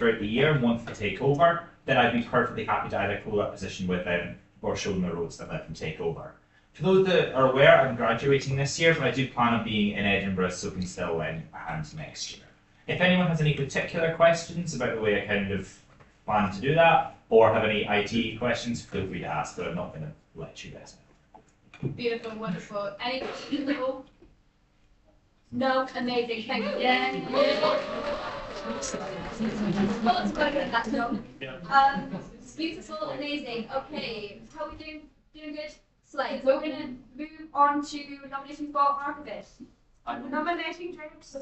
throughout the year and wants to take over, then I'd be perfectly happy to either fill that position with them or show them the roads that let them take over. For those that are aware, I'm graduating this year, but I do plan on being in Edinburgh, so can still lend a hand next year. If anyone has any particular questions about the way I kind of plan to do that, or have any IT questions, feel free to ask, but I'm not going to let you guys know. Beautiful, wonderful. Any questions at all? No? Amazing, thank you. Beautiful, amazing. Okay, how are we doing? Doing good? Slide. So we're going to move on to nominations for archivist. I'm nominating James.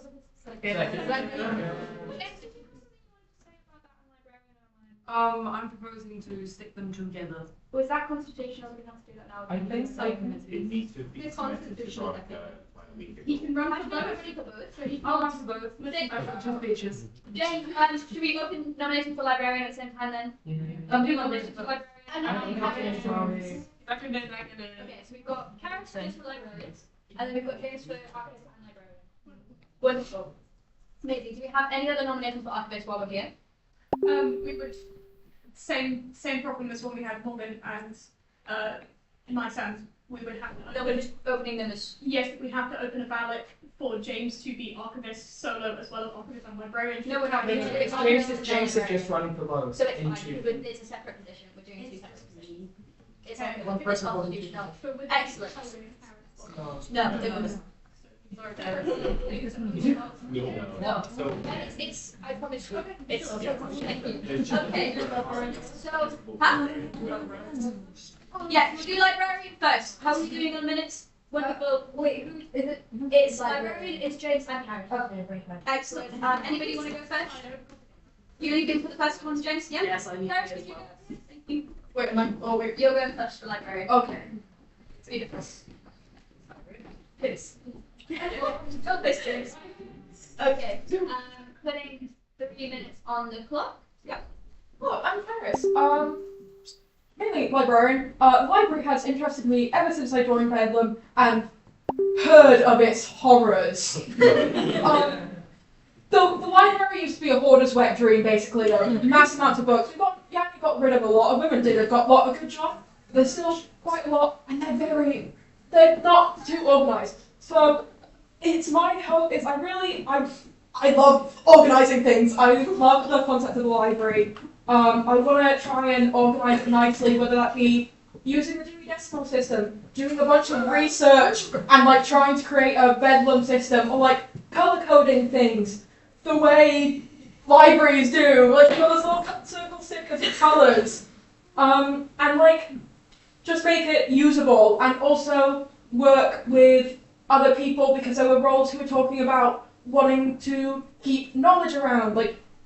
I'm proposing to stick them together. Was that constitutional? We have to do that now. I think so. It needs to be It's constitutional, I think. week He can run for both. So he I'll can. run for both. James, I've got 2 speeches. James, should we open nominations for librarian at the same time then? I'm Do doing nominations for librarian. Okay, so we've got Karen for librarian, and then we've got James for archivist and librarian. Wonderful. Amazing. Do we have any other nominations for archivist while we're here? We would same problem as when we had Morgan and my son. We would have No, we're just opening them as. yes, we have to open a ballot for James to be archivist solo as well as archivist and librarian. No, we're not. James is just running for both. So it's fine. into- It's a separate position. We're doing two separate positions. It's Okay. One person for each. constitutional. So with Excellent. No, it was. No. So It's. I promise you. Okay. It's. Sure. Okay. So. Yeah, we'll do librarian first. How are we doing on minutes? Wonderful. Wait, who is it? It's librarian. It's James and Karen. Okay, great, man. Excellent. Anybody want to go first? You only go for the first one, James? Yeah. Yes, I need Karen, to could as you well. go first? Thank you. Wait, am I? Oh, wait. You're going first for librarian. Okay. It's beautiful. Piss. Go first, James. Okay. Putting 3 minutes on the clock. Oh, I'm Paris. Mainly librarian. The library has interested me ever since I joined Bedlam and heard of its horrors. The library used to be a hoarder's wet dream, basically. Mass amounts of books. We got rid of a lot. Women did a lot of good job. There's still quite a lot, and they're not too organised. So it's my hope. I love organising things. I love the concept of the library. I want to try and organise it nicely, whether that be using the Dewey Decimal System, doing a bunch of research, and trying to create a Bedlam system, or colour coding things the way libraries do, those little circle stickers with colours, and just make it usable, and also work with other people, because there were roles who were talking about wanting to keep knowledge around.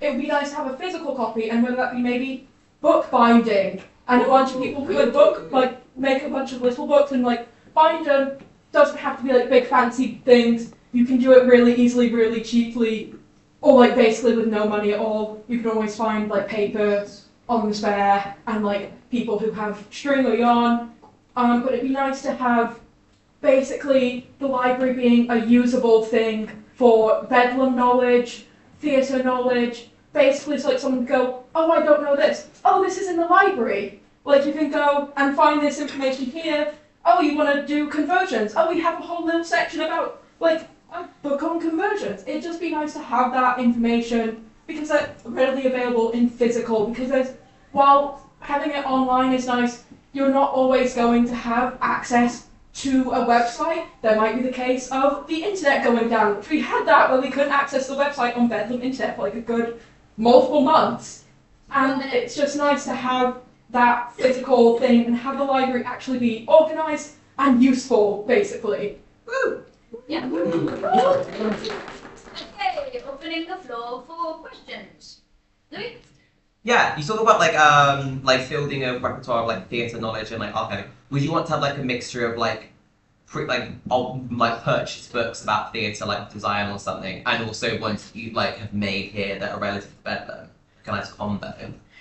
It would be nice to have a physical copy, and whether that be maybe book binding, and a bunch of people could make a bunch of little books and bind them. Doesn't have to be big fancy things. You can do it really easily, really cheaply, or basically with no money at all. You can always find paper on the spare, and people who have string or yarn. But it'd be nice to have basically the library being a usable thing for Bedlam knowledge, theatre knowledge. Basically, it's someone go, oh, I don't know this. Oh, this is in the library. You can go and find this information here. Oh, you want to do conversions. Oh, we have a whole little section about, a book on conversions. It'd just be nice to have that information, because they're readily available in physical, because while having it online is nice, you're not always going to have access to a website. There might be the case of the internet going down, which we had that where we couldn't access the website on Bedlam Internet for a good multiple months. And it's just nice to have that physical thing and have the library actually be organised and useful, basically. Woo! Yeah. Okay, opening the floor for questions. Louis? Yeah, you talk about fielding a repertoire of theatre knowledge and archiving. Would you want to have a mixture of purchased books about theatre, design or something, and also ones that you have made here that are relative to Bedlam? Kind of combo.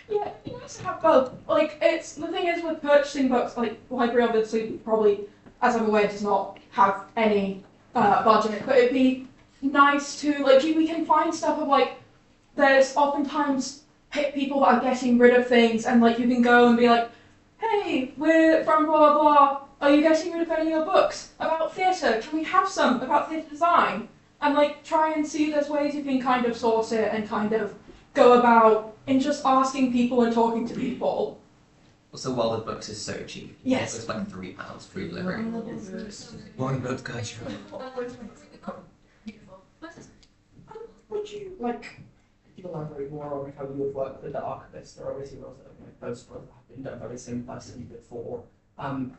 Yeah, it'd be nice to have both. The thing is with purchasing books, library obviously probably, as I'm aware, does not have any budget, but it'd be nice to we can find stuff of there's oftentimes people that are getting rid of things, and like you can go and be like, hey, we're from blah blah blah. Are you getting rid of any of your books about theatre? Can we have some about theatre design? And like try and see there's ways you can kind of source it and kind of go about in just asking people and talking to people. Also, while the books is so cheap, Yes. it's like £3 free delivery. One book, guys. Would you like you elaborate more on how you would work with the archivist? There are obviously roles that most roles have been done by the same person before. How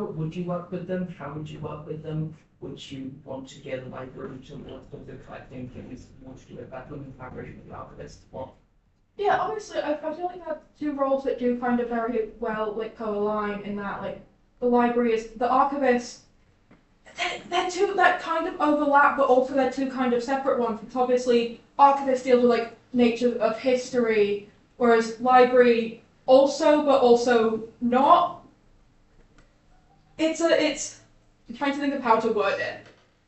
would you work with them? How would you work with them? Would you want to get a library to work with the collecting things? Want to do it better in collaboration with the archivist? What? Yeah, obviously, I feel like there are two roles that do kind of very well like co-align in that like the library is the archivist. They're two that kind of overlap, but also they're two kind of separate ones. Because obviously, archivist deals with like nature of history, whereas library also, but also not. It's I'm trying to think of how to word it.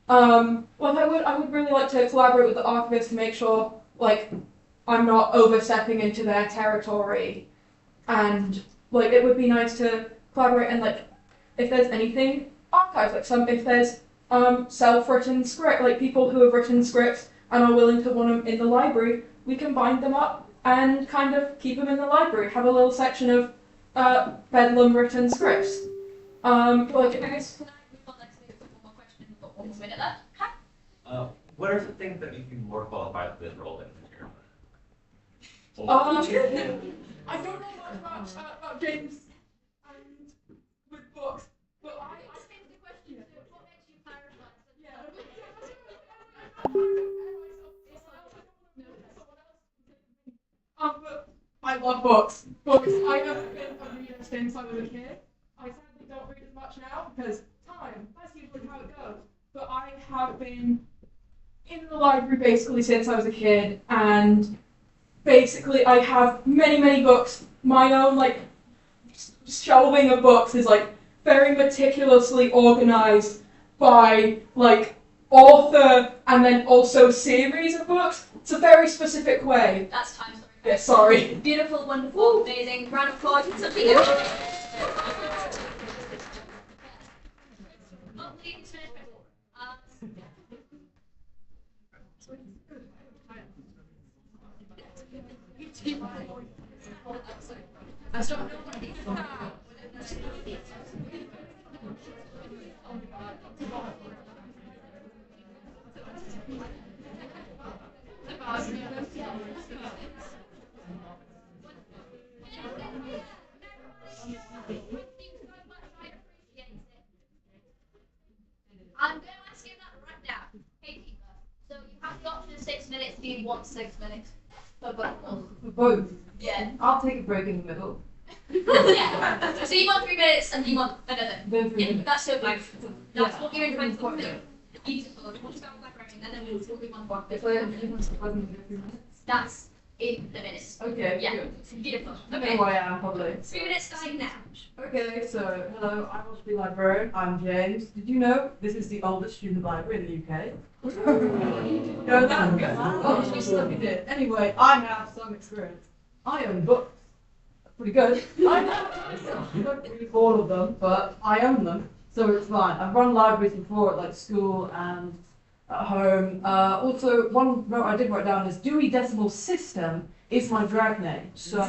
I would really like to collaborate with the archivist to make sure like I'm not overstepping into their territory, and like it would be nice to collaborate and like if there's anything archives like if there's self-written script like people who have written scripts and are willing to want them in the library, we can bind them up and kind of keep them in the library. Have a little section of Bedlam written scripts. Okay, guys, can I move on next to one more question? We've got 1 minute left. What are the things that make you more qualified for this role than your I don't know much about James and with books, but I think the question is what makes you clarify? But I love books. Books. I have been a reader since I was a kid. I sadly don't read as much now because time. That's usually how it goes. But I have been in the library basically since I was a kid, and basically I have many books. My own like shelving of books is like very meticulously organized by like author and then also series of books. It's a very specific way. That's time, sorry. Yeah, sorry. Beautiful, wonderful, amazing. Round of applause. Something else. I'm going to ask you that right now. Hey, Peter. So you have the option of 6 minutes. Do you want 6 minutes? For both? For both. Yeah. I'll take a break in the middle. Yeah. So you want 3 minutes and you want another. Then 3 Yeah, minutes. that's so good. That's Yeah. what you're trying to do. Beautiful. We'll start with librarian and then we'll move on. If I have 3 minutes. That's in the minutes. Okay, Yeah. good. Beautiful. I know Okay. who I am, probably. 3 minutes starting now. Okay, so hello, I want to be librarian. I'm James. Did you know this is the oldest student library in the UK? No, that's good. Oh, just let me do it. Anyway, I have some experience. I own books. That's pretty good. I don't read all of them, but I own them, so it's fine. I've run libraries before at like school and at home. Also, one note I did write down is Dewey Decimal System is my drag name. So,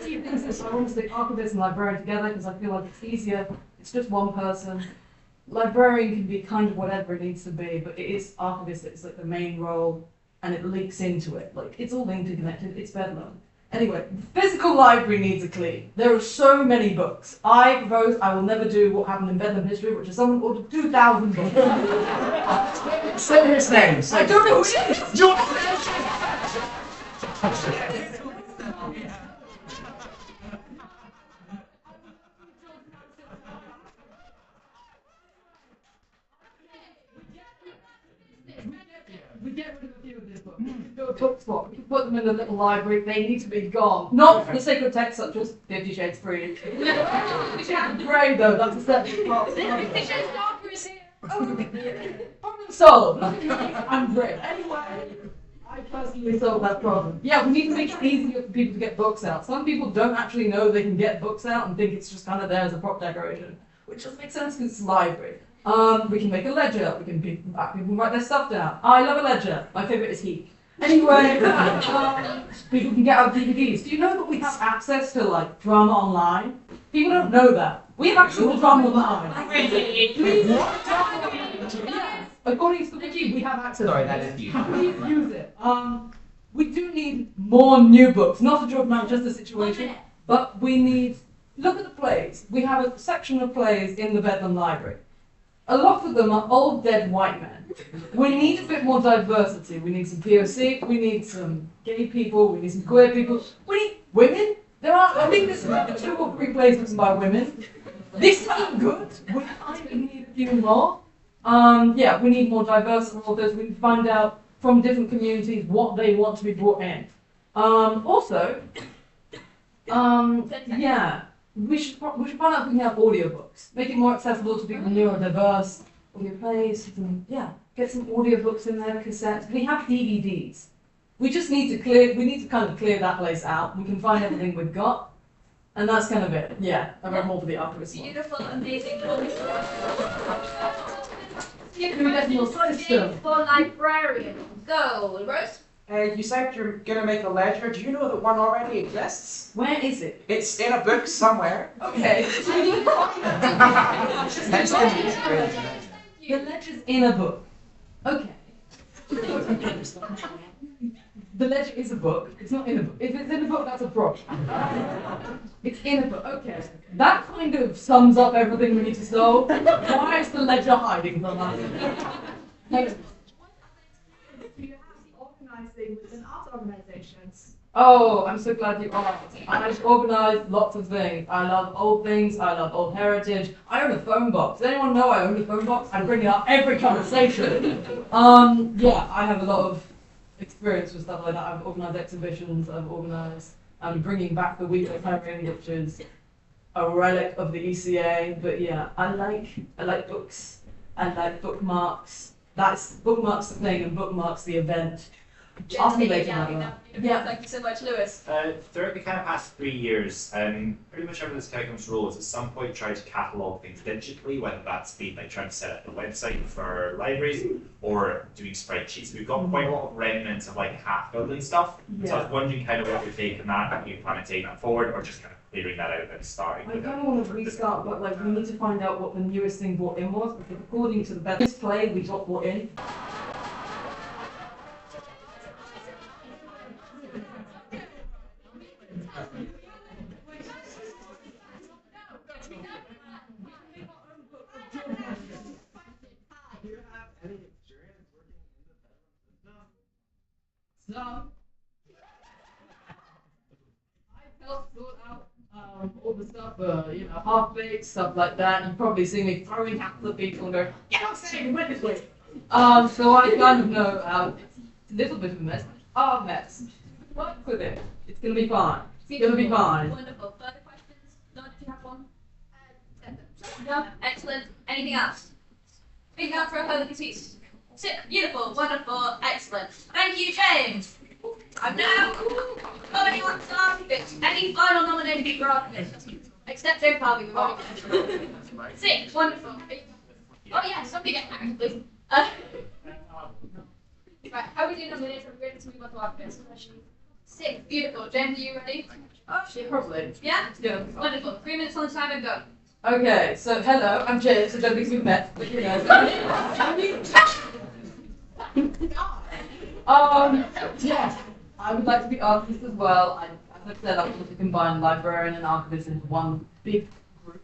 two things is I want to stick archivist and librarian together because I feel like it's easier. It's just one person. Librarian can be kind of whatever it needs to be, but it is archivist that's like the main role, and it links into it. Like it's all interconnected. It's bedlam. Anyway, the physical library needs a clean. There are so many books. I propose I will never do what happened in Bedlam history, which is someone ordered 2,000 books. Say his name. I don't know who it is. We get rid of a few of these books. We can do a book swap. We can put them in a little library. They need to be gone. Not for the sake of text such as 50 Shades Free. Grey though, that's a separate part. 50 Shades Darker is here. Problem solved. I'm great. Anyway, I personally solved that problem. Yeah, we need to make it easier for people to get books out. Some people don't actually know they can get books out and think it's just kind of there as a prop decoration, which doesn't make sense because it's a library. We can make a ledger. People can write their stuff down. I love a ledger. My favorite is Heat. Anyway, people can get our DVDs. Do you know that we have access to like drama online? People don't know that. We have access to drama online. Yeah. According to the wiki, we have access. Sorry, to that it. is you. Please use it. We do need more new books. Not to joke about just the situation, but we need. Look at the plays. We have a section of plays in the Bedlam Library. A lot of them are old dead white men. We need a bit more diversity. We need some POC. We need some gay people. We need some queer people. We need women. There are. I think there's 2 or 3 plays written by women. This is good. We kind of need a few more. Yeah, we need more diverse authors. We need to find out from different communities what they want to be brought in. Also, yeah, we should find out if we can have audiobooks. Make it more accessible to people neurodiverse. Audio plays, get some audiobooks in there, cassettes. We have DVDs. We just need to kind of clear that place out. We can find everything we've got. And that's kind of it. Yeah, I've got more for the archivist one. Beautiful, amazing. Three-decimal system. For librarians. Go, Rose. You said you're gonna make a ledger. Do you know that one already exists? Where is it? It's in a book somewhere. Okay. The ledger's in a book. Okay. The ledger is a book. It's not in a book. If it's in a book, that's a problem. It's in a book. Okay. That kind of sums up everything we need to solve. Why is the ledger hiding from us? Organising within art organisations. Oh, I'm so glad you asked. I've organised lots of things. I love old things. I love old heritage. I own a phone box. Does anyone know I own a phone box? I bring it up every conversation. Yeah, I have a lot of experience with stuff like that. I've organised exhibitions. I'm bringing back the weekly herring, which is a relic of the ECA. But yeah, I like books. I like bookmarks. Bookmarks the thing and bookmarks the event. Ask me later. Yeah. Thank you so much, Lewis. Throughout the kind of past 3 years, pretty much everything that's comes to roles at some point tried to catalogue things digitally, whether that's been like trying to set up a website for libraries or doing spreadsheets. We've got quite a lot of remnants of like half building stuff. So I was wondering kind of what your take on that, if you plan to take that forward or just kind of clearing that out and starting I with kind it. of want to restart, but like we need to find out what the newest thing brought in was, because according to the best play we got brought in. Some. I helped sort out all the stuff, half-baked stuff like that. You probably see me throwing hats at people and going, "Get on stage, we went this way." So I kind of know it's a little bit of a mess. Our mess. Work with it. It's gonna be fine. It's gonna be fine. Wonderful. Further questions? Donna, do you have one? No? Excellent. Anything else? Speaking out for a public speech. Sick, beautiful, wonderful, excellent. Thank you, James. I'm now nominating on to archivist. Any final nominations for archivist? Except James Harvey, we've already finished. Sick, wonderful. Oh yeah, somebody get married, please. Right, how are we doing nominations? We're ready to move on to archivist. Sick, beautiful. James, are you ready? Oh, probably. Yeah? Yeah. Wonderful. 3 minutes on the time and go. Okay, so hello, I'm James. I don't think we've met, but you know. Yes, I would like to be archivist as well. As I've said, I want to combine librarian and archivist into one big group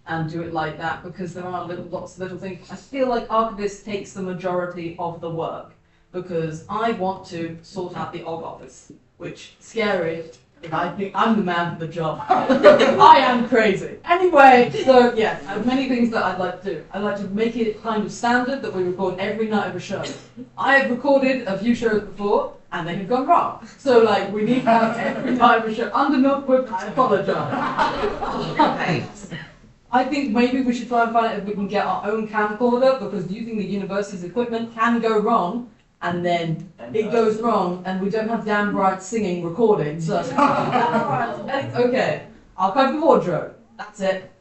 and do it like that because there are lots of little things. I feel like archivist takes the majority of the work because I want to sort out the OG office, which is scary. I think I'm the man for the job. I am crazy. Anyway, so yes, I have many things that I'd like to do. I'd like to make it kind of standard that we record every night of a show. I have recorded a few shows before, and they have gone wrong. So like, we need to have every night of a show. Under Milkwood, I apologize. I think maybe we should try and find out if we can get our own camcorder, because using the university's equipment can go wrong, and then it goes wrong, and we don't have Dan Bright singing recording, so. Okay, archive the wardrobe, that's it.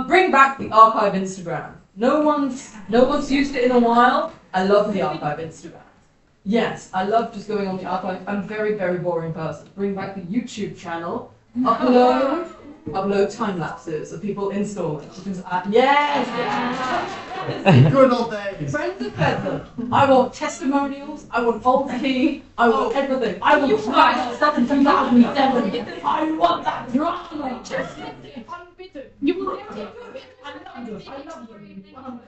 Bring back the archive Instagram. No one's used it in a while. I love the archive Instagram. Yes, I love just going on the archive. I'm a very, very boring person. Bring back the YouTube channel. Upload time lapses of people installing. Yes! Good old days. Friends of Bedlam. I want testimonials. I want old key. I want everything. I want stuff in 2007. I want that drama. You will never do it. I love them.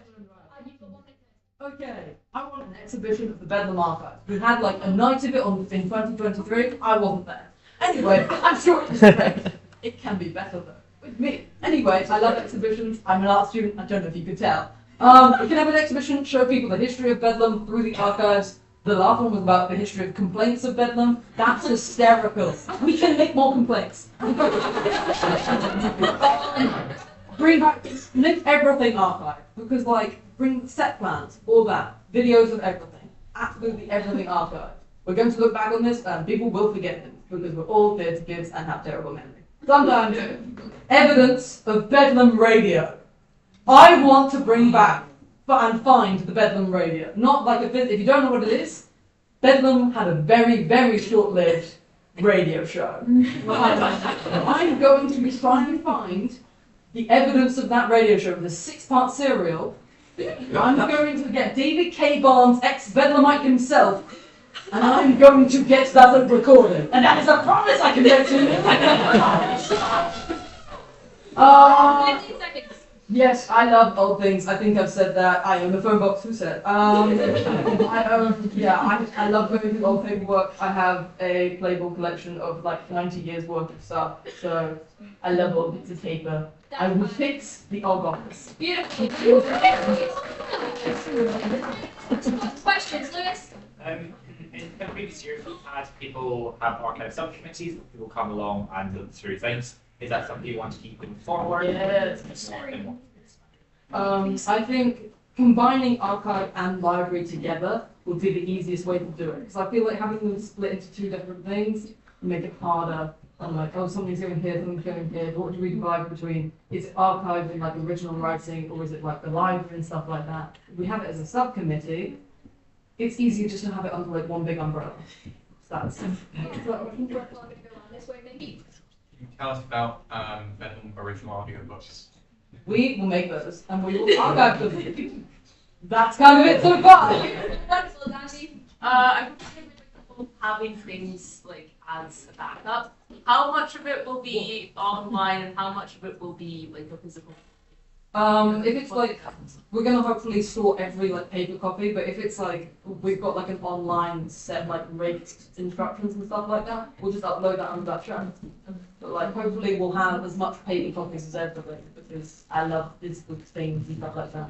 Okay, I want an exhibition of the Bedlam Archive. We had like a night of it in 2023. I wasn't there. Anyway, I'm sure it was great. It can be better though, with me. Anyway, I love exhibitions. I'm an art student. I don't know if you could tell. We can have an exhibition, show people the history of Bedlam through the archives. The last one was about the history of complaints of Bedlam. That's hysterical. We can make more complaints. Bring back, make everything archive. Because like, bring set plans, all that, videos of everything. Absolutely everything archive. We're going to look back on this and people will forget them because we're all theatre kids and have terrible memory. Sometimes, evidence of Bedlam radio. I want to bring back and find the Bedlam radio. Not like if you don't know what it is, Bedlam had a very, very short-lived radio show. I'm going to be trying to find the evidence of that radio show with a 6-part serial. I'm going to get David K. Barnes, ex-Bedlamite himself, and I'm going to get that recorded. And that is a promise I can make to you. 15 seconds. Yes, I love old things. I think I've said that. I own the phone box. Who said? I love going through old paperwork. I have a Playboy collection of like 90 years worth of stuff. So I love old bits of paper. I will fix the old office. Beautiful. Questions, Lewis? In previous years, we've had people have archive subcommittees, people come along and look through things. Is that something you want to keep going forward? Yes. I think combining archive and library together would be the easiest way to do it. Because I feel like having them split into two different things would make it harder. I'm like, oh, something's going here, something's going here. What do we divide between? Is it archived in like original writing, or is it like the library and stuff like that? If we have it as a subcommittee, it's easier just to have it under like one big umbrella. So that's This way, maybe. Can you tell us about Bedlam original audiobooks? we will make those, and we will archive them. That's kind of it so far. Wonderful, Dandy. I'm comfortable having things like as a backup. How much of it will be online and how much of it will be like a physical? If it's like, we're gonna hopefully store every like paper copy, but if it's like, we've got like an online set like rate instructions and stuff like that, we'll just upload that onto that channel. But like, hopefully we'll have as much paper copies as everything, because I love physical things and stuff like that.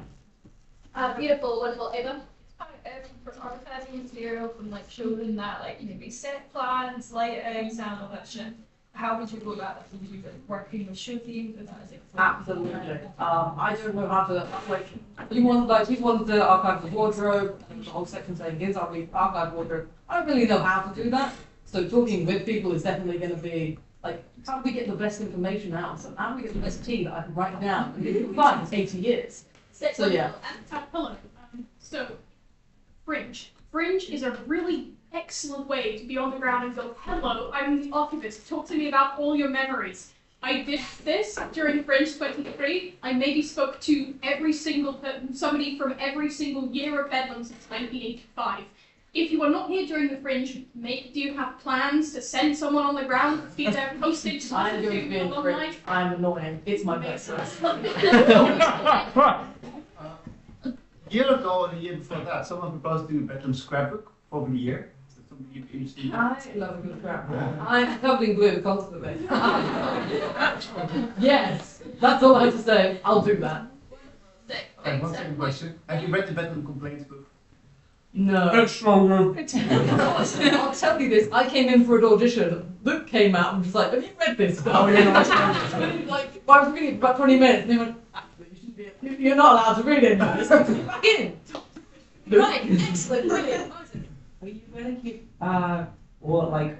Beautiful, wonderful. Ava? For archiving material from like showing that like maybe set plans, lighting, sound, all that shit. How would you go about that? Would you be working with show teams? Is that as Absolutely. I don't know how to, like, you want the archive the wardrobe, and the whole section saying is archive wardrobe. I don't really know how to do that. So talking with people is definitely going to be, like, how do we get the best information out? So how do we get the best tea that I can write down? And it's fine, it's 80 years. So yeah. Hello. So, Fringe. Fringe is a really excellent way to be on the ground and go, hello, I'm the archivist. Talk to me about all your memories. I did this during Fringe 23. I maybe spoke to somebody from every single year of Bedlam since 1985. If you are not here during the Fringe, do you have plans to send someone on the ground, be there postage? I'm going to be in Fringe. I'm annoying. It's my best. A year ago and a year before that, someone proposed to do a Bedlam scrapbook for a year. Is that something you'd be interested in? I love a good scrapbook. I'm covered in glue constantly. Yes, that's all I have to say. I'll do that. One second question. Have you read the Bedlam complaints book? No. Extra room. I'll tell you this. I came in for an audition. Luke came out and was like, "Have you read this?" Oh, yeah, no, Like, I was reading it for about 20 minutes, and they went, "Actually, you shouldn't be. You're not allowed to read it now. It's back in." Right, excellent, brilliant. Are you going to keep, or like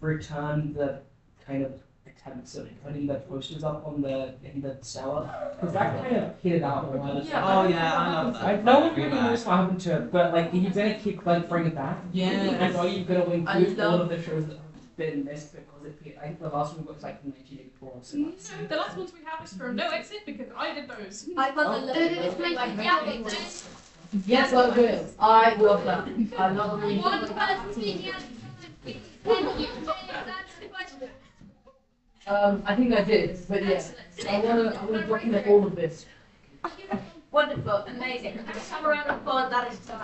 return the kind of attempts of putting the posters up on in the cellar? Because that kind of hid out a while ago. Oh yeah, I love that. No one really knows what happened to it, but like, are you going to keep like bringing it back? Yeah. And are you going to include I all love- of the shows that have been missed because I think the last one was like 1984. So No, the last ones we have is from No Exit because I did those. I love the logo. Yes, I will. I love that. I love reading. One person speaking out. Thank you. That's the question. I think I did, but yeah. I wanna document all of this. Wonderful, amazing. Let's have a round of applause. That is so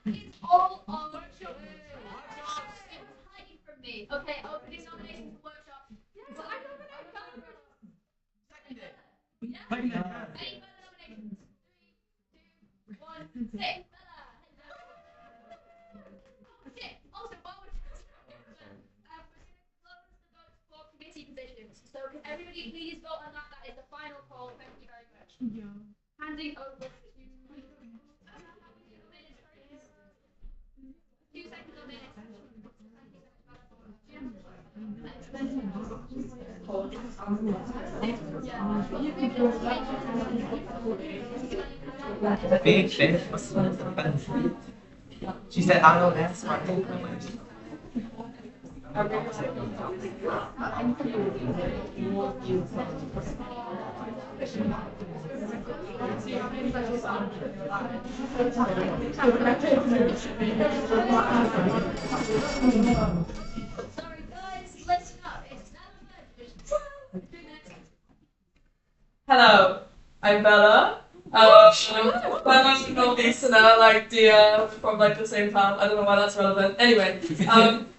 It's all on workshop. Hiding from me. Okay, opening nominations for workshop. Yes, I nominate. Yeah. Any further nominations? 3, 2, 1, sit. Bella. Okay. Also, while we're close the votes for committee positions. So can everybody please vote on that? That is the final call. Thank you very much. Handing over to 2 seconds on minutes. Big fish was She said, I know that's right. Sorry guys, listen up. It's now 2 minutes. Hello, I'm Bella. Bella's a listener, like dear, from like the same town. I don't know why that's relevant. Anyway,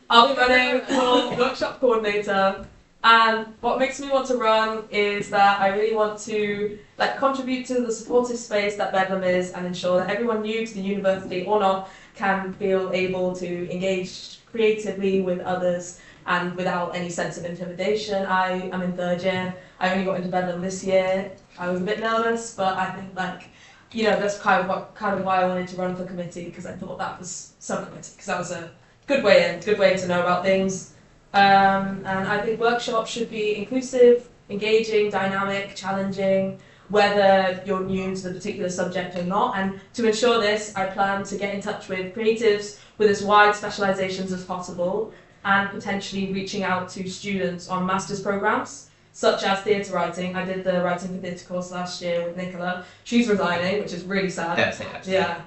I'll be running for workshop coordinator, and what makes me want to run is that I really want to like contribute to the supportive space that Bedlam is, and ensure that everyone new to the university or not can feel able to engage creatively with others and without any sense of intimidation. I am in 3rd year. I only got into Bedlam this year. I was a bit nervous, but I think like, you know, that's kind of why I wanted to run for committee, because I thought that was subcommittee, because that was a good way to know about things. And I think workshops should be inclusive, engaging, dynamic, challenging, whether you're new to the particular subject or not. And to ensure this, I plan to get in touch with creatives with as wide specializations as possible, and potentially reaching out to students on master's programs, such as theatre writing. I did the writing for theatre course last year with Nicola. She's resigning, which is really sad. Yeah.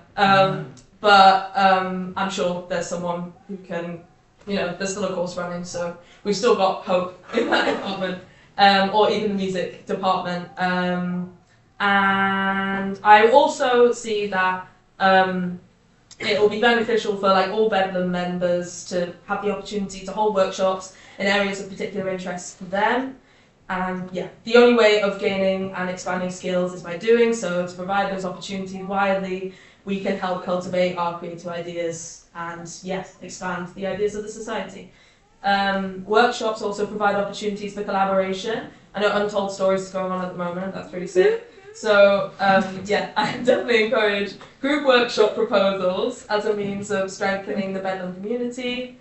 But I'm sure there's someone who can, you know, there's still a course running, so we've still got hope in that department, or even the music department. And I also see that it will be beneficial for like all Bedlam members to have the opportunity to hold workshops in areas of particular interest for them. And yeah, the only way of gaining and expanding skills is by doing so. To provide those opportunities widely, we can help cultivate our creative ideas and yes, expand the ideas of the society. Workshops also provide opportunities for collaboration. I know Untold Stories is going on at the moment, that's pretty sick. So yeah, I definitely encourage group workshop proposals as a means of strengthening the Bedlam community.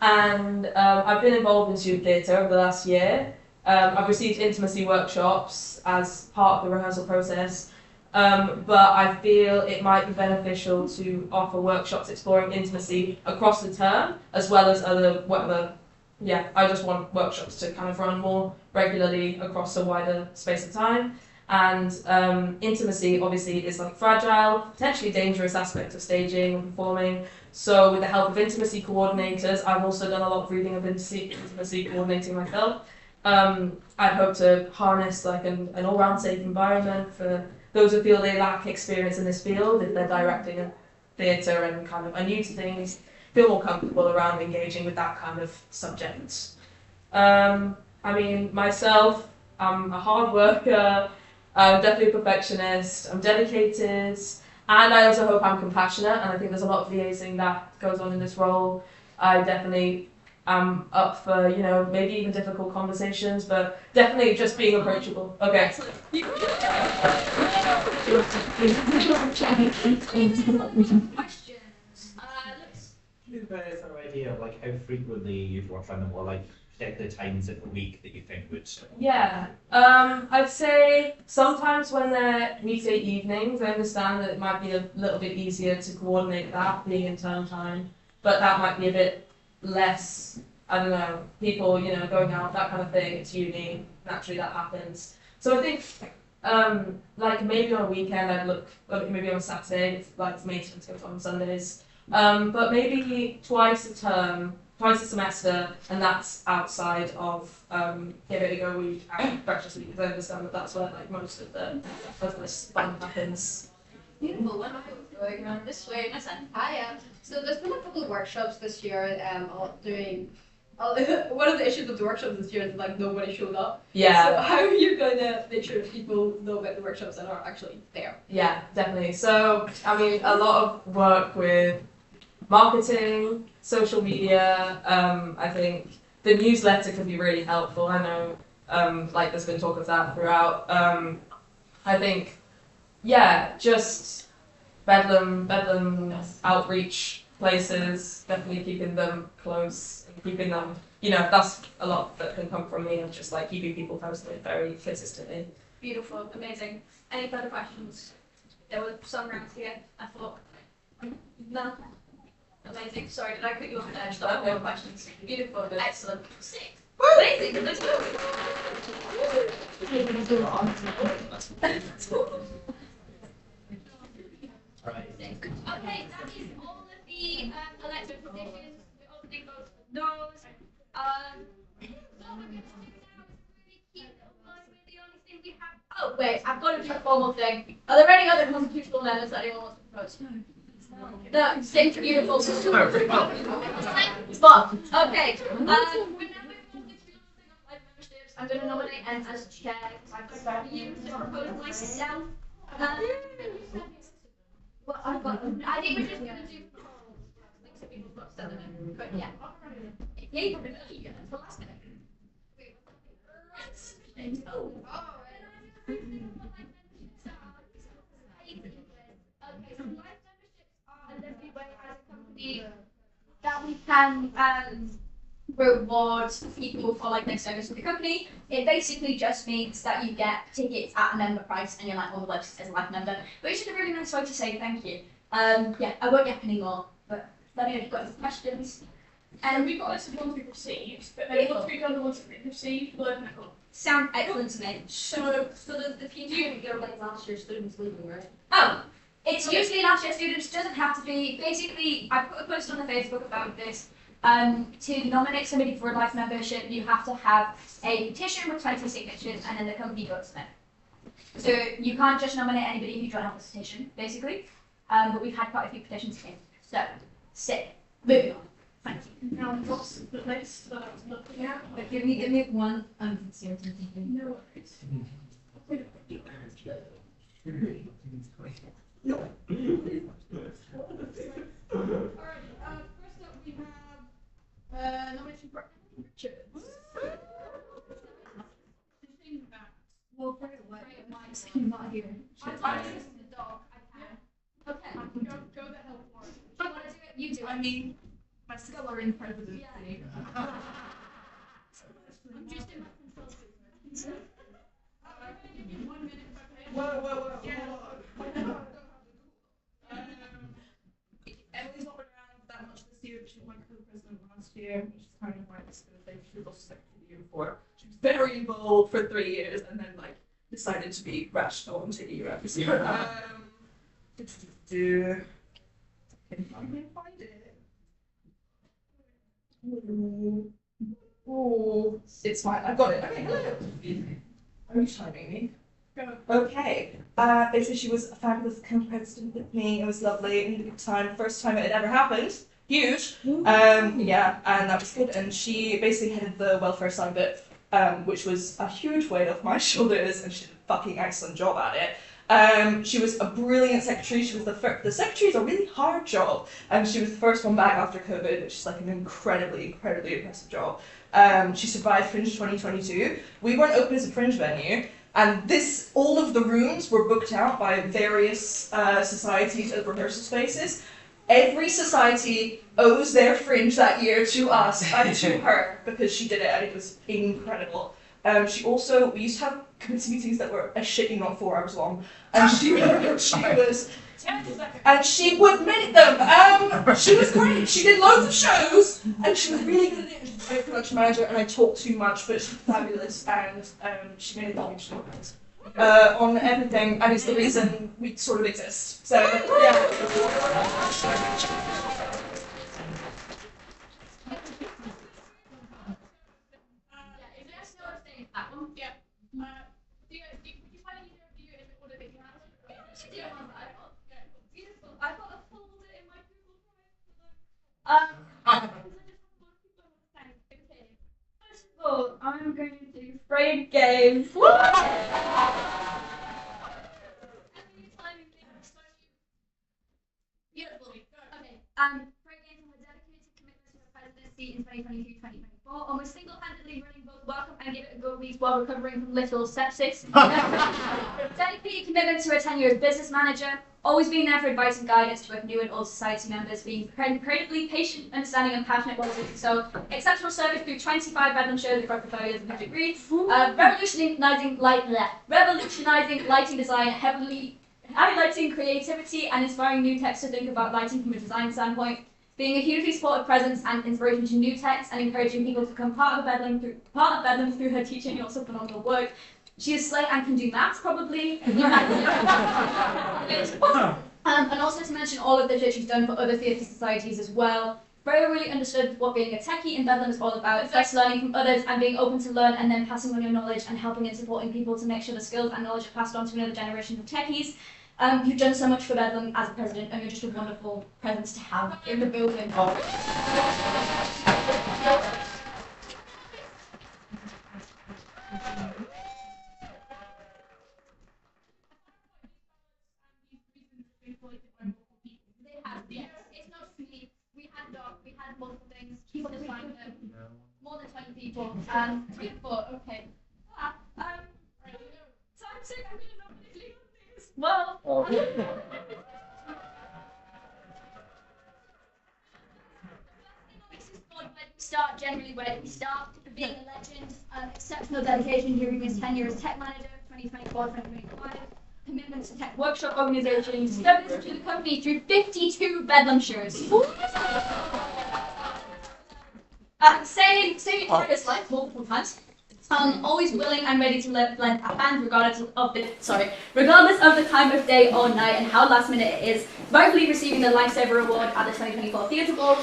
And I've been involved in student theatre over the last year. I've received intimacy workshops as part of the rehearsal process, but I feel it might be beneficial to offer workshops exploring intimacy across the term, as well as other whatever. Yeah, I just want workshops to kind of run more regularly across a wider space of time. And intimacy obviously is like fragile, potentially dangerous aspect of staging and performing. So with the help of intimacy coordinators, I've also done a lot of reading of intimacy coordinating myself. I'd hope to harness like an all-round safe environment for those who feel they lack experience in this field, if they're directing a theatre and kind of are new to things, feel more comfortable around engaging with that kind of subject. I mean, myself, I'm a hard worker. I'm definitely a perfectionist. I'm dedicated, and I also hope I'm compassionate. And I think there's a lot of liaising that goes on in this role. I definitely am up for, you know, maybe even difficult conversations, but definitely just being approachable. Okay. Questions? Do you have a sort of idea of like how frequently you'd work on them, or like particular times of the week that you think would? Yeah. I'd say sometimes when they're weekday evenings, I understand that it might be a little bit easier to coordinate that being in term time, but that might be a bit less, I don't know, people, you know, going out, that kind of thing. It's uni, naturally that happens. So I think, like maybe on a weekend I'd look, maybe on a Saturday, it's like maintenance goes on Sundays, but maybe twice a term, twice a semester, and that's outside of Give It a Go week and Breakfast week, because I understand that that's where like most of this fun happens. Beautiful, wonderful. Going around this way, listen. Hiya. So there's been a couple of workshops this year. One of the issues of the workshops this year is like nobody showed up. Yeah. So how are you gonna make sure people know about the workshops and are actually there? Yeah, definitely. So I mean, a lot of work with marketing, social media. I think the newsletter can be really helpful. I know, like there's been talk of that throughout. I think, yeah, just Bedlam outreach places, definitely keeping them close and keeping them, you know, that's a lot that can come from me, and just like keeping people posted very consistently. Beautiful, amazing. Any further questions? There were some rounds here, I thought. No? Amazing. Sorry, did I put you off the edge? No more questions. Beautiful, excellent. Sick. Amazing, let's go. Right. Okay, that is all of the elected positions. We're opening both of those. What we're going to do now is really keep it alive with the only thing we have. Oh, wait, I've got to do a formal thing. Are there any other constitutional amendments that anyone wants to propose? No, sick, beautiful. But, okay. We're now moving on to memberships. I'm going to nominate Em as chair because I've got you to propose myself. Well, I think we're just going to do polls. So people got to send them in. But yeah. Yeah, you probably will. Yeah, that's the last minute. Okay, so life memberships are a lovely way as a company that we can reward people for like their service to the company. It basically just means that you get tickets at a member price and you're like on the website as a life member, which is a really nice way to say thank you. Yeah, I won't yap anymore, but let me know if you've got any questions. We've got a list of ones we've received, but then once we've done the ones that we've received, we'll open it up. Sound excellent to me. So the PG you're like last year students leaving, right? Oh, it's usually last year students, doesn't have to be. Basically, I put a post on the Facebook about this. To nominate somebody for a life membership, you have to have a petition with 20 signatures and then the company votes on it. So you can't just nominate anybody who joined out the petition, basically. But we've had quite a few petitions in. So, sick. Moving on. Thank you. Now, what's the list that I was looking at? But give me one. Seriously. No worries. Alright, first up we have nomination for Richards. Well, very well. Mike's not here. I'm just the dog. I can. Okay. Go the hell for it. Do you want to do it? You do it. I mean, my skill are in presidency. I'm just in my control business. Give me 1 minute if I may. Whoa. Yeah. Emily's not been around that much this year, but she went for the president last year, which is kind of why I was going to say she was also secretary the year before. She was very involved for 3 years and then like decided to be rational and take a year out this year. Can I find it? Ooh, it's fine. I've got it. Okay, hello. Are you timing me? Okay. Basically, she was a fabulous co-president with me. It was lovely. We had a good time. First time it had ever happened. Huge. Yeah, and that was good. And she basically headed the welfare side bit, which was a huge weight off my shoulders, and she did a fucking excellent job at it. She was a brilliant secretary. She was the secretary is a really hard job, and she was the first one back after COVID, which is like an incredibly impressive job. She survived Fringe 2022. We weren't open as a Fringe venue, and all of the rooms were booked out by various societies as rehearsal spaces. Every society owes their Fringe that year to us and to her because she did it, and it was incredible. We used to have committee meetings that were a shitty not 4 hours long, and she would minute them. She was great. She did loads of shows, and she was really good at it. She was a great production manager, and I talk too much, but she's fabulous, and she made a huge difference on everything, and it's the reason we sort of exist. So yeah. First of all, I'm going to do Frig games. Beautiful. Okay. Frig games were dedicated commitment to the presidency in 2022-2024, almost single-handedly running both Welcome and Give It a Go weeks while recovering from little sepsis. Dedicated commitment to her tenure as business manager. Always being there for advice and guidance to both new and old society members, being incredibly patient, understanding, and passionate while doing so. Exceptional service through 25 Bedlam shows across the 5 years of her degree. Revolutionizing lighting design, heavily highlighting creativity and inspiring new techs to think about lighting from a design standpoint. Being a hugely supportive presence and inspiration to new techs, and encouraging people to become part of Bedlam through her teaching and also phenomenal work. She is slay and can do maths, probably. And also to mention all of the shit she's done for other theatre societies as well. Very really understood what being a techie in Bedlam is all about. First learning from others and being open to learn, and then passing on your knowledge and helping and supporting people to make sure the skills and knowledge are passed on to another generation of techies. You've done so much for Bedlam as a president, and you're just a wonderful presence to have in the building. We had multiple things. People just like more than 20 people. 3 or 4, okay. So I'm sick, I'm gonna nominate legal things. Well. Generally, where do we start? Being a legend, exceptional dedication during his tenure as tech manager, 2024-2025. Commitment to tech workshop organizations, service to the company through 52 Bedlam shows. Saying through his life multiple times. Always willing and ready to lend a hand regardless of the time of day or night and how last minute it is. Rightfully receiving the Lifesaver Award at the 2024 Theatre Ball.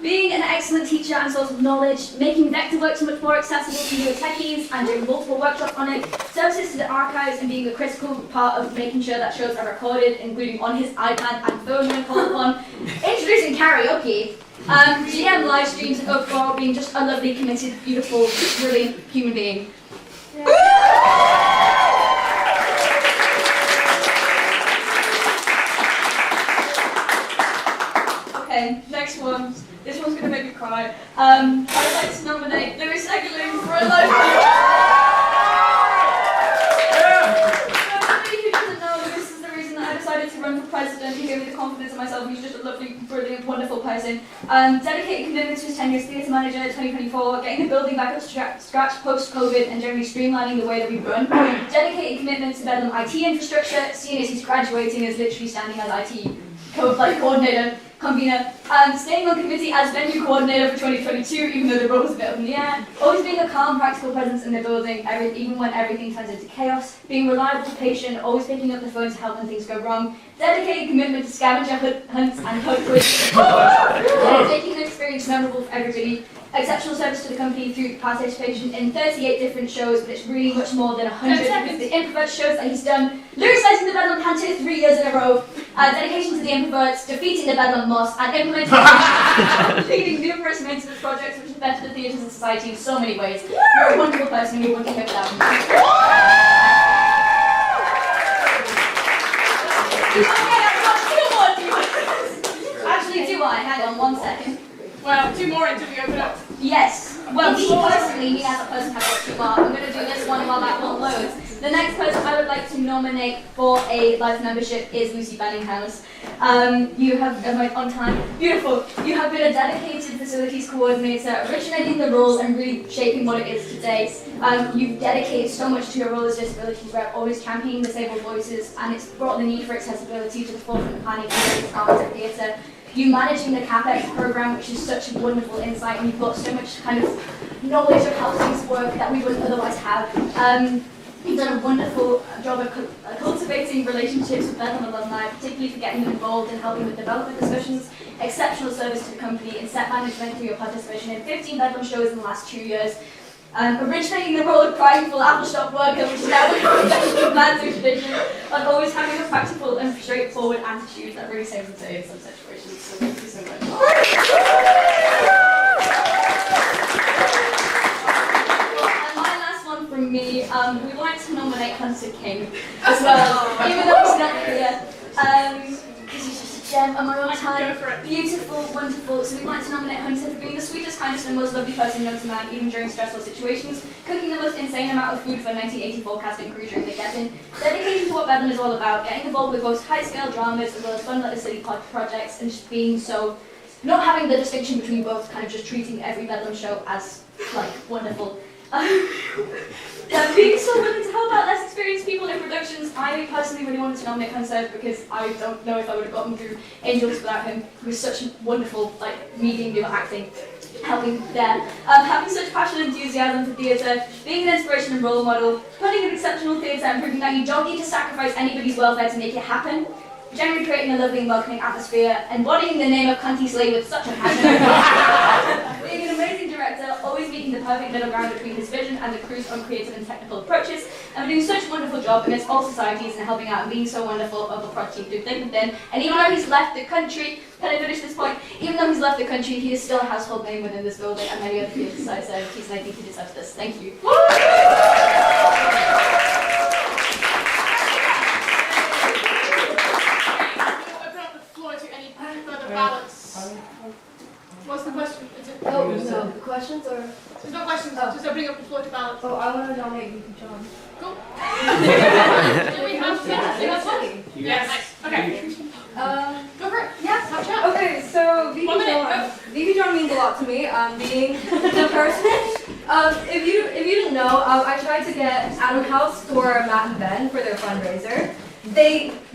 Being an excellent teacher and source of knowledge, making Vectorworks much more accessible to newer techies and doing multiple workshops on it. Services to the archives and being a critical part of making sure that shows are recorded, including on his iPad and phone when called upon. Introducing karaoke. GM live streams and overall being just a lovely, committed, beautiful, brilliant human being. Okay, next one. This one's gonna make me cry. I'd like to nominate Louis Segling for a lifetime. This is the reason that I decided to run for president. He gave me the confidence in myself. He's just a lovely, brilliant, wonderful person. Dedicated commitment to his tenure as theatre manager 2024, getting the building back up to scratch post-COVID and generally streamlining the way that we run. Dedicated commitment to Bedlam IT infrastructure, seeing as he's graduating as literally standing as IT coordinator, convener, staying on committee as venue coordinator for 2022, even though the role was a bit up in the air. Always being a calm, practical presence in the building, even when everything turns into chaos. Being reliable, patient, always picking up the phone to help when things go wrong. Dedicated commitment to scavenger hunts and hope quiz. Making the experience memorable for everybody. Exceptional service to the company through participation in 38 different shows, but it's really much more than 100 because the Introverts shows that he's done. Lyricising the Bedlam Cantor 3 years in a row. Dedication to the Introverts, defeating the Bedlam Moss, and leading numerous maintenance projects which have bettered the theatres and society in so many ways. You're a wonderful person, we want to hear without you. I've got 2 more people. Actually, do I? Hang on 1 second. Well, 2 more until we open up. Yes. Well, me personally, me as a person has got 2 more. I'm going to do this one while that one loads. The next person I would like to nominate for a life membership is Lucy Benninghouse. You have, am I on time? Beautiful. You have been a dedicated facilities coordinator, originating the role and really shaping what it is today. You've dedicated so much to your role as disability rep, always championing disabled voices, and it's brought the need for accessibility to the forefront of planning for arts and theatre. You managing the CapEx program, which is such a wonderful insight, and you've got so much kind of knowledge of how things work that we wouldn't otherwise have. You've done a wonderful job of cultivating relationships with Bedlam alumni, particularly for getting them involved in helping with development discussions, exceptional service to the company, and set management through your participation in 15 Bedlam shows in the last 2 years. Originating the role of prideful apple shop worker, which is now becoming a Lansing tradition, and always having a practical and straightforward attitude that really saves the day in some situations. So thank you so much. And my last one from me, we wanted to nominate Hunter King as well, even though he's not here. Because he's just a gem. Am I on time? Beautiful, wonderful. So we wanted to nominate Hunter for being the sweetest, kindest, and most lovely person known to man, even during stressful situations, cooking the most insane amount of food for a 1984 cast and crew during the Getting, dedicated to what Bedlam is all about, getting involved with both high-scale dramas as well as fun little city projects, and just being so, not having the distinction between both, kind of just treating every Bedlam show as, like, wonderful. Being so willing to help out less experienced people in productions, I personally really wanted to nominate Hunter because I don't know if I would have gotten through Angels without him. He was such a wonderful, like, medium viewer acting, helping there. Having such passion and enthusiasm for theatre, being an inspiration and role model, putting in exceptional theatre and proving that you don't need to sacrifice anybody's welfare to make it happen. Generally creating a loving, welcoming atmosphere, embodying the name of Cunty Slay with such a passion. Being an amazing director, always meeting the perfect middle ground between his vision and the crew's own creative and technical approaches, and doing such a wonderful job amidst all societies and helping out and being so wonderful of a project through thick and thin. And even though he's left the country, can I finish this point? Even though he's left the country, he is still a household name within this building and many other fields besides societies, and I think he deserves this. Thank you. Balance. What's the question? Is it? Oh, no. Questions or? There's no questions. Just opening up the floor to balance. Oh, I want to nominate you, John. Cool. Do we have to? Yes. Nice. Okay. Go for it. Yes. Have a chat. Okay, so VP John means a lot to me. Being the person. If you didn't know, I tried to get Adam House for Matt and Ben for their fundraiser.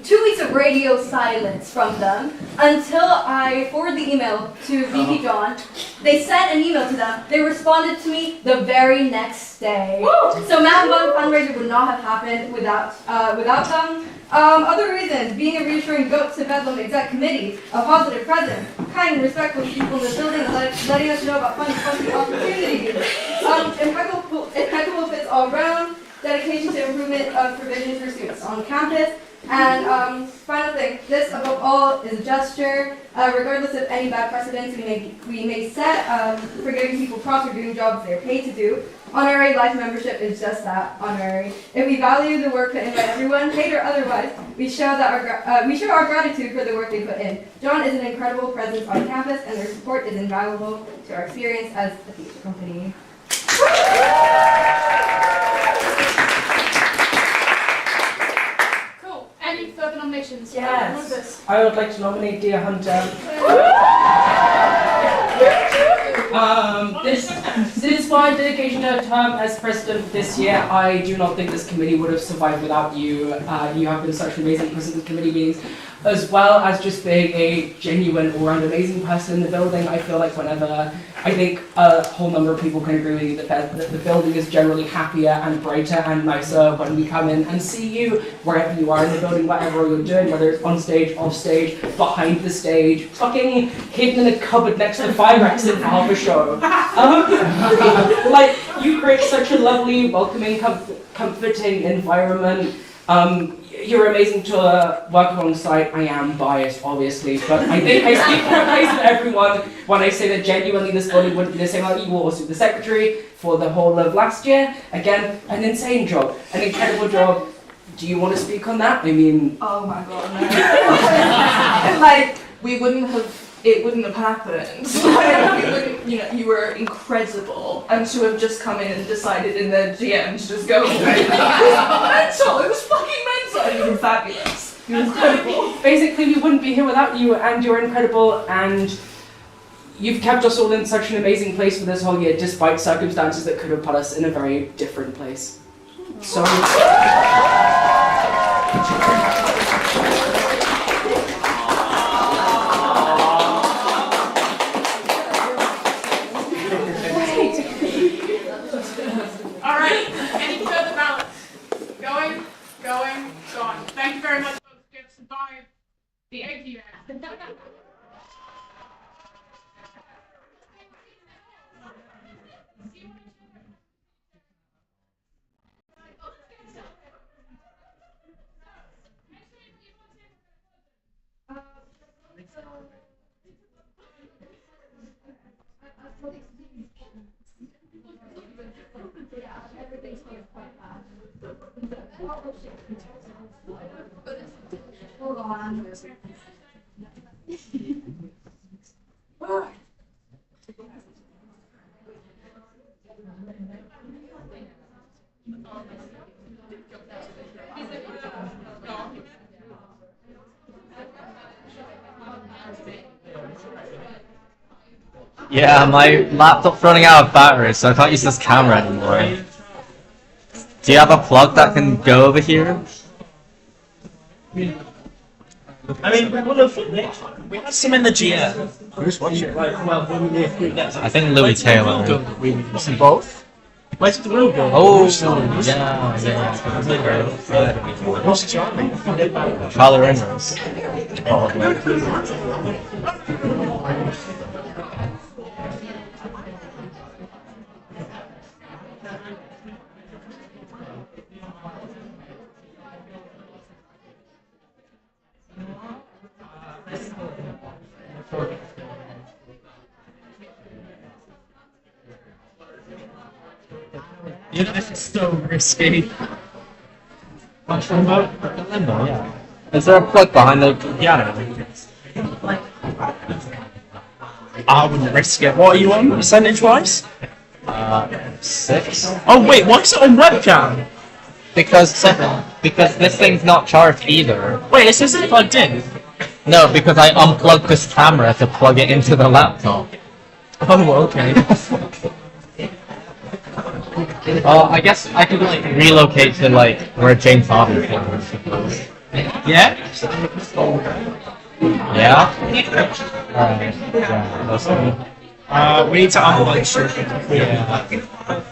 2 weeks of radio silence from them until I forwarded the email to VP John. They sent an email to them. They responded to me the very next day. Woo! So Matt and Ben fundraiser would not have happened without them. Other reasons: being a reassuring goat to Bedlam Exec Committee, a positive presence, kind and respectful people in the building, letting us know about funny opportunities, impeccable fits all around, dedication to improvement of provision pursuits on campus, and final thing, this above all is a gesture, regardless of any bad precedents we may set for giving people props or doing jobs they're paid to do. Honorary life membership is just that, honorary. If we value the work put in by everyone, paid or otherwise, we show our gratitude for the work they put in. John is an incredible presence on campus, and their support is invaluable to our experience as a theatre company. Cool. Any further nominations? Yes. I would like to nominate Dear Hunter. This is my dedication to a term as president this year. I do not think this committee would have survived without you. You have been such an amazing person at committee meetings, as well as just being a genuine all-round amazing person in the building. I feel like I think a whole number of people can agree with you that the building is generally happier and brighter and nicer when we come in and see you, wherever you are in the building, whatever you're doing, whether it's on stage, off stage, behind the stage, fucking hidden in a cupboard next to the fire exit for half a show. Like, you create such a lovely, welcoming, comforting environment. You're amazing to work alongside. I am biased, obviously, but I think I speak for a place of everyone when I say that genuinely this body wouldn't be the same without you. Also the secretary for the whole of last year. Again, an insane job, an incredible job. Do you want to speak on that? I mean, Oh my god, no. Like, we wouldn't have, it wouldn't have happened. Like, we wouldn't, you know, you were incredible. And to have just come in and decided in the GM to just go, it was mental, it was fucking mental. You were fabulous. You were incredible. basically, we wouldn't be here without you, and you're incredible, and you've kept us all in such an amazing place for this whole year, despite circumstances that could have put us in a very different place. So. Alright, any further ballots? Going, gone. Thank you very much, folks. You have survived the AGM. Hold on. Yeah, my laptop's running out of battery, so I can't use this camera anymore. Do you have a plug that can go over here? I mean, we had some in the GM. Who's watching? I think Louis Taylor. Some both? Where's the real go? Oh, yeah. What's Charlie? Charlie Reynolds. You know, this is so risky. Limbo, yeah. Is there a plug behind the piano? I wouldn't risk it. What are you on, percentage-wise? 6. Oh wait, why is it on webcam? Because this thing's not charged either. Wait, it says it's plugged in. No, because I unplugged this camera to plug it into the laptop. Oh, okay. I guess I could like relocate to like where James Harden is, I suppose. Yeah? Yeah? Yeah, that's good. We need to unplug shit. Yeah.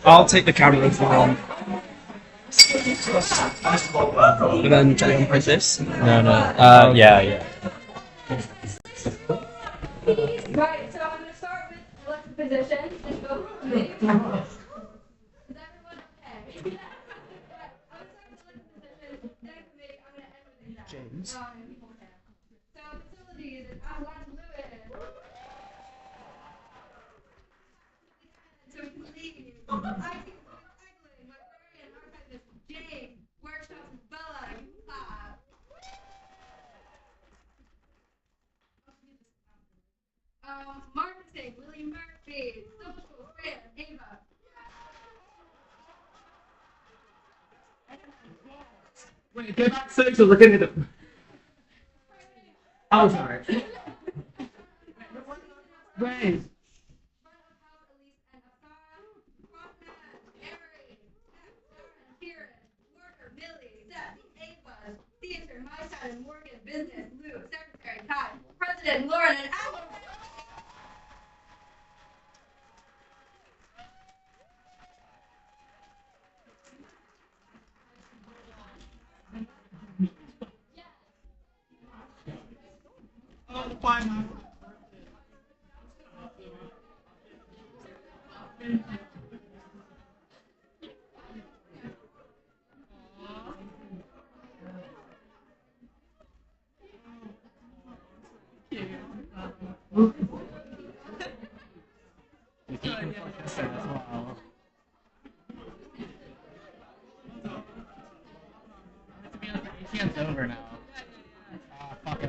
I'll take the camera if you want. And then do we unplug this? No. Yeah. Right, so I'm going to start with elected position and go from there. Is everyone okay? James. So facilities, I'm Lance Lewis. So please, IT recycling, librarian, archivist, James, workshops, Bella, marketing, William Murphy, social, Fran, Ava. Wait, go back social, look at it. Oh, sorry. Wait. Theater, my side, and Morgan, business, Lou, secretary, Kai, president, Lauren, and Alan.